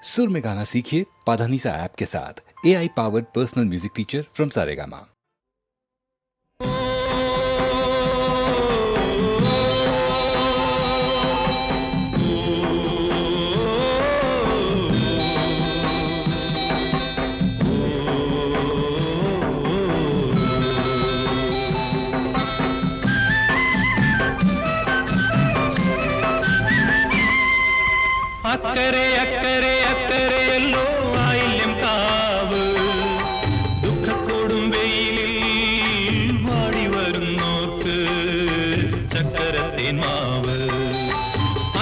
सुर में गाना सीखिए पाधानीसा ऐप के साथ। AI powered personal music teacher from Saregama. അക്കരെ അക്കരെ അക്കരെയല്ലോ ആയില്യം കാവ്, ദുഃഖത്തോടും വെയിലിൽ വാടി വരുന്നോർക്ക് ചക്കരത്തേൻ മാവ്.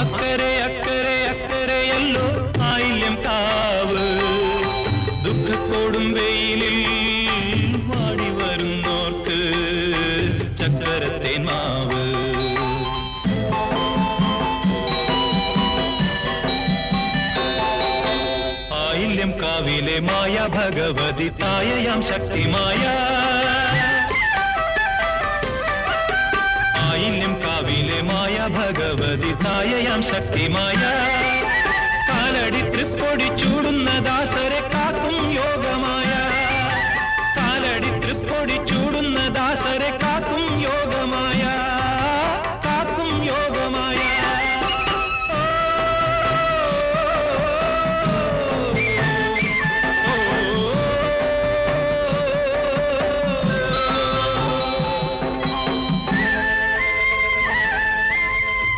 അക്കരെ അക്കരെ അക്കരെയല്ലോ ആയില്യം കാവ്, ദുഃഖത്തോടും വെയിലിൽ വാടി വരുന്നോർക്ക് ചക്കരത്തേൻ മാവ്. ആയില്യം കാവിലെ മായ ഭഗവതി തായയാം ശക്തിമായ, ആയില്യം കാവിലെ മായ ഭഗവതി തായയാം ശക്തിമായ, കാലടി തൃപ്പൊടി ചൂടുന്ന ദാസരെ കാക്കും യോഗമായ, കാലടി തൃപ്പൊടി ചൂടുന്ന ദാസരെ കാക്കും യോഗമായ, കാക്കും യോഗമായ.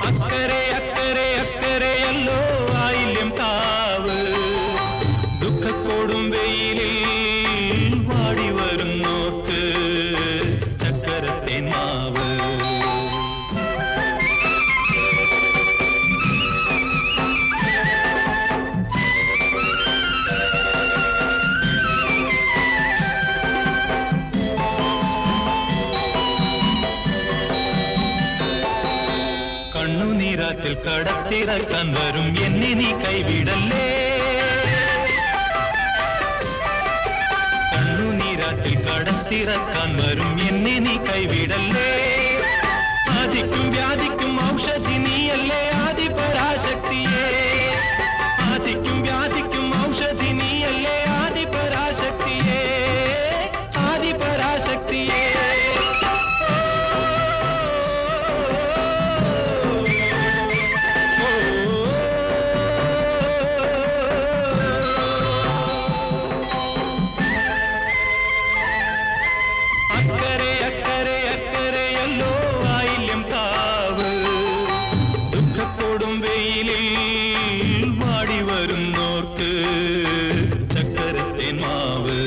അക്കരെ അക്കരെ അക്കരെയല്ലോ ആയില്യം കാവ്, ദുഃഖത്തോടും വെയിലിൽ വാടി വരുന്നോർക്ക് ചക്കരത്തേൻ മാവ്. കണ്ണുനീരാറ്റിൽ കടത്തിറക്കാൻ വരും എന്നെ നീ കൈവിടല്ലേ, കണ്ണുനീരാറ്റിൽ കടത്തിറക്കാൻ വരും എന്നെ നീ കൈവിടല്ലേ. ആദിക്കും വ്യാധിക്കും ഔഷധി നീയല്ലേ ആദിപരാശക്തിയേ, ആദിക്കും വ്യാധിക്കും ഔഷധി നീയല്ലേ ആദിപരാശക്തിയേ, ആദിപരാശക്തിയേ. അക്കരെ അക്കരെ അക്കരെയല്ലോ ആയില്യം കാവ്, ദുഃഖത്തോടും വെയിലിൽ വാടി വരുന്നോർക്ക് ചക്കരത്തേൻ മാവ്.